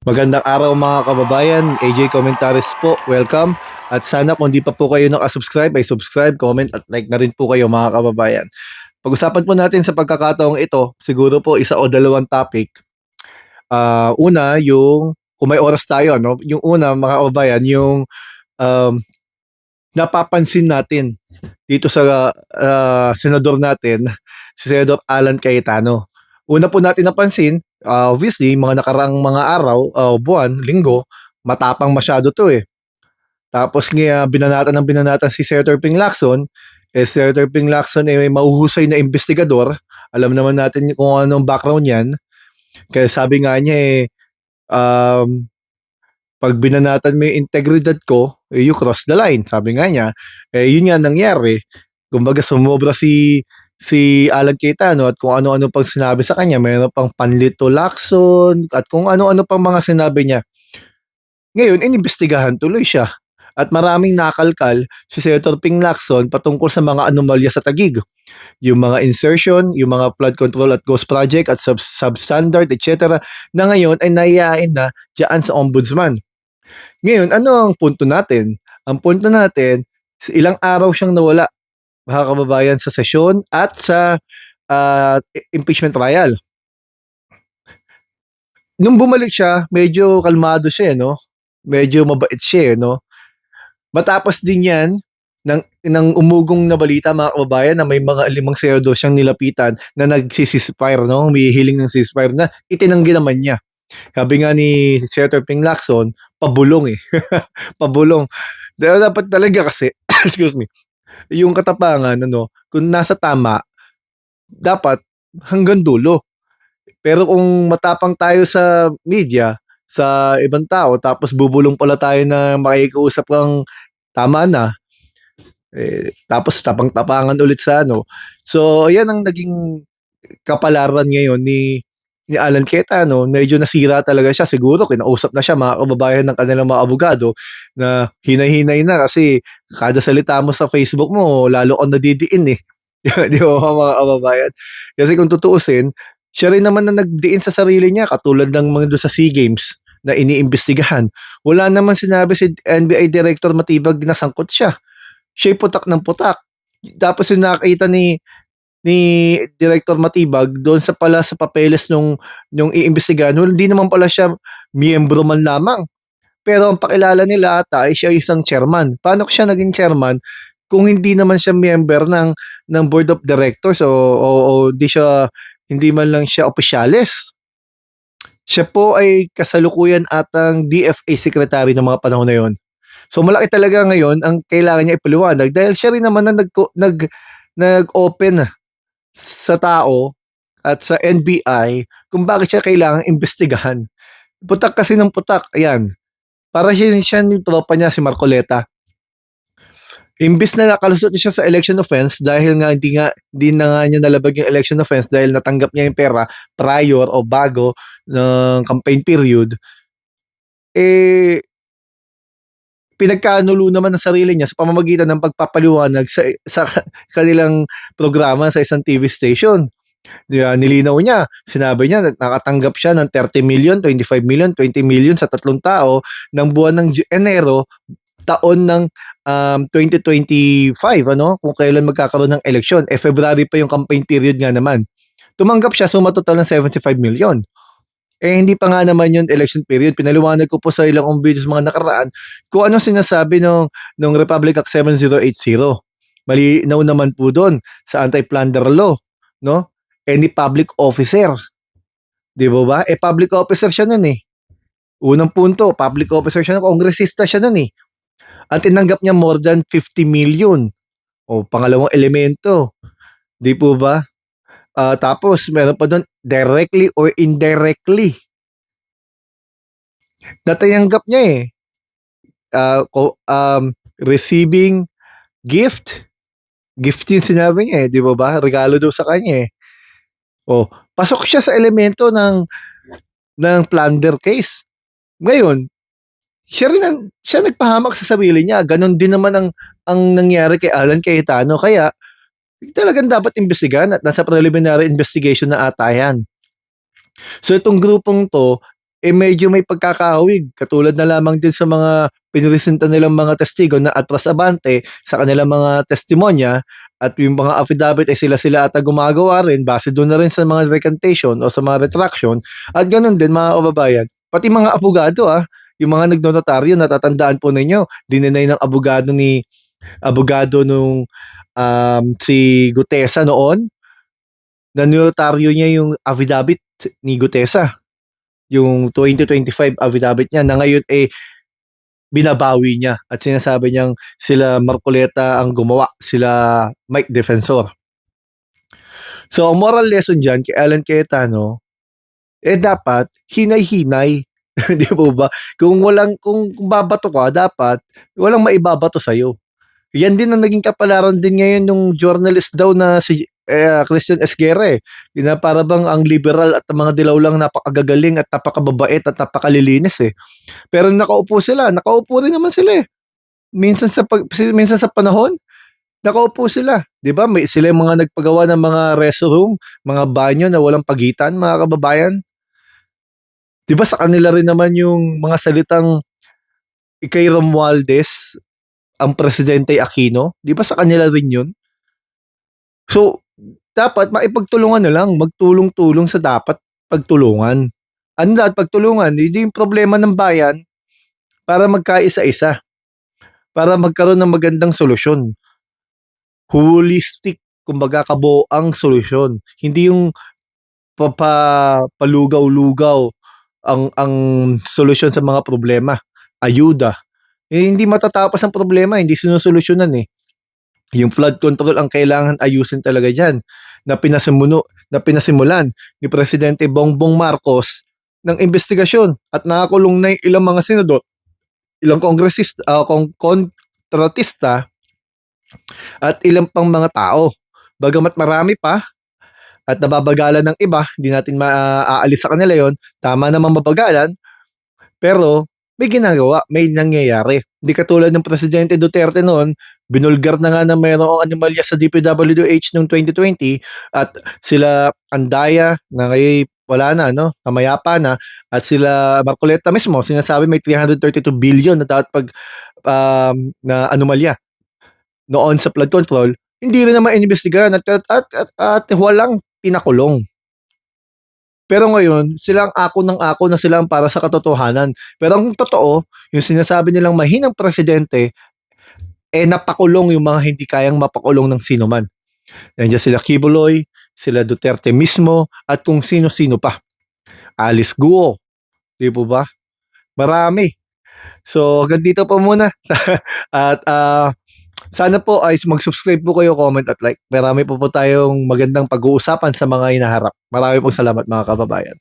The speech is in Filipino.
Magandang araw mga kababayan, AJ Commentaries po, welcome. At sana kung di pa po kayo nakasubscribe ay subscribe, comment at like na rin po kayo mga kababayan. Pag-usapan po natin sa pagkakataong ito, siguro po isa o dalawang topic. Una, yung kung may oras tayo, no? Yung una mga kababayan, yung um, napapansin natin dito sa senador natin, si Senador Alan Cayetano. Una po natin napansin, obviously, mga nakaraang mga araw, buwan, linggo, matapang masyado to eh. Tapos nga binanatan ng binanatan si Senator Ping Lacson, Senator Ping Lacson ay may mahuhusay na investigador. Alam naman natin kung anong background niyan. Kaya sabi nga niya um, pag binanatan mo yung integridad ko, you cross the line. Sabi nga niya, yun nga nangyari. Kumbaga sumobra si Alan Cayetano at kung ano-ano pang sinabi sa kanya, mayroon pang panlito Lacson at kung ano-ano pang mga sinabi niya. Ngayon, inimbestigahan tuloy siya. At maraming nakalkal si Senator Ping Lacson patungkol sa mga anomalya sa Taguig. Yung mga insertion, yung mga flood control at ghost project at substandard, etc. na ngayon ay naiyain na dyan sa ombudsman. Ngayon, ano ang punto natin? Ang punto natin, ilang araw siyang nawala, mga kababayan, sa sesyon at sa impeachment trial. Nung bumalik siya, medyo kalmado siya, no? Medyo mabait siya, no? Matapos din yan, ng umugong na balita mga kababayan na may mga 5 senador siyang nilapitan na nagsisisfire, no? Humihiling ng ceasefire na itinanggi naman niya. Sabi nga ni Senator Ping Lacson, pabulong eh. Pabulong. Dapat talaga kasi, excuse me, yung katapangan, ano, kung nasa tama, dapat hanggang dulo. Pero kung matapang tayo sa media, sa ibang tao, tapos bubulong pala tayo na makikiusap kang tama na, tapos tapang-tapangan ulit sa ano. So, yan ang naging kapalaran ngayon ni Alan Cayetano. Medyo nasira talaga siya. Siguro kinausap na siya mga kababayan ng kanilang mga abogado na hinay-hinay na kasi kada salita mo sa Facebook mo, lalo kang nadidiin eh. Di ba mga kababayan? Kasi kung tutuusin, siya rin naman na nagdiin sa sarili niya katulad ng mga doon sa SEA Games na iniimbestigahan. Wala naman sinabi si NBI Director Matibag na sangkot siya. Siya'y putak ng putak. Tapos yung nakita ni Director Matibag doon sa pala sa papeles nung iimbestigahan, hindi naman pala siya miyembro man lamang. Pero ang pakilala nila ata ay siya isang chairman. Paano siya naging chairman kung hindi naman siya member ng board of directors o hindi man lang siya opisyalis. Siya po ay kasalukuyan atang DFA secretary ng mga panahon na yon. So malaki talaga ngayon ang kailangan niya ipaliwanag dahil siya rin naman ang nag-open sa tao at sa NBI kung bakit siya kailangang imbestigahan. Putak kasi ng putak, ayan. Para siya yung tropa niya si Marcoleta. Imbis na nakalusot siya sa election offense dahil nga hindi na nga niya nalabag yung election offense dahil natanggap niya yung pera prior o bago ng campaign period, eh pinagkanulo naman ng sarili niya sa pamamagitan ng pagpapaliwanag sa kanilang programa sa isang TV station. Nilinaw niya, sinabi niya nakatanggap siya ng 30 million, 25 million, 20 million sa 3 tao ng buwan ng Enero taon ng 2025, ano, kung kailan magkakaroon ng eleksyon. February pa yung campaign period nga naman. Tumanggap siya, suma total ng 75 million. Hindi pa nga naman yung election period. Pinaliwanag ko po sa ilang videos mga nakaraan kung ano sinasabi ng Republic Act 7080. Malinaw naman po doon sa anti-plunder law, no? Any public officer. Di ba? Public officer siya nun eh. Unang punto, public officer siya nun, kongresista siya nun eh. Ang tinanggap niya more than 50 million. O, pangalawang elemento. Di po ba? Tapos, meron pa doon, directly or indirectly. Natayanggap niya eh. Receiving gift. Gift yung sinabi niya eh. Di ba? Regalo daw sa kanya eh. O, pasok siya sa elemento ng plunder case. Ngayon, siya nagpahamak sa sarili niya. Ganon din naman ang nangyari kay Alan Cayetano. Kaya, talagang dapat imbestigahan at nasa preliminary investigation na ata yan. So, itong grupong to, medyo may pagkakahawig. Katulad na lamang din sa mga pinresenta nilang mga testigo na atras abante sa kanilang mga testimonya at yung mga affidavit ay sila-sila ata gumagawa rin base doon na rin sa mga recantation o sa mga retraction at ganun din mga kababayan. Pati mga abogado yung mga nagnonotaryo, natatandaan po ninyo, dininay ng abogado nung si Gutesa noon, na notaryo niya yung affidavit ni Gutesa, yung 2025 affidavit niya na ngayon binabawi niya at sinasabi niyang sila Marcoleta ang gumawa, sila Mike Defensor. So, ang moral lesson dyan kay Alan Cayetano, dapat hinay-hinay. Di po ba? Kung babato ka, dapat walang maibabato sa'yo. Yan din ang naging kapalaran din ngayon nung journalist daw na si Christian Esguerra na para bang ang liberal at mga dilaw lang napakagagaling at napakababait at napakalilinis Pero nakaupo rin naman sila minsan sa panahon, nakaupo sila. 'Di ba? May sila yung mga nagpagawa ng mga restroom, mga banyo na walang pagitan, mga kababayan. 'Di ba sa kanila rin naman yung mga salitang kay Romualdez, ang presidente Aquino, 'di ba sa kanila rin 'yun? So, dapat maipagtulungan na lang, magtulong-tulong sa dapat pagtulungan. Ano dapat pagtulungan? Hindi yung problema ng bayan para magkaisa-isa, para magkaroon ng magandang solusyon. Holistic, kumbaga kabuoang solusyon. Hindi yung palugaw-lugaw ang solusyon sa mga problema. Ayuda. Hindi matatapos ang problema, hindi sinusolusyonan Yung flood control ang kailangan ayusin talaga diyan na pinasimulan ni Presidente Bongbong Marcos ng investigasyon at nakakulong na yung ilang mga senador, ilang kongresista, kontratista at ilang pang mga tao. Bagamat marami pa at nababagalan ng iba, hindi natin maaalis sa kanila yon. Tama naman mabagalan, pero may ginagawa, may nangyayari. Hindi katulad ng Presidente Duterte noon, binulgar na nga na mayroong anomalya sa DPWH noong 2020 at sila Andaya na ngayon wala na, namayapa na, at sila Marcoleta mismo, sinasabi may 332 billion na dapat na anomalya noon sa flood control, hindi rin naman inimbestigahan at walang pinakulong. Pero ngayon, sila ang ako ng ako na sila ang para sa katotohanan. Pero ang totoo, yung sinasabi nilang mahinang presidente, napakulong yung mga hindi kayang mapakulong ng sino man. Nandiyan sila Kibuloy, sila Duterte mismo, at kung sino-sino pa. Alice Guo, di po ba? Marami. So, hanggang dito po muna. At sana po ay mag-subscribe po kayo, comment at like. Marami po tayong magandang pag-uusapan sa mga hinaharap. Marami pong salamat mga kababayan.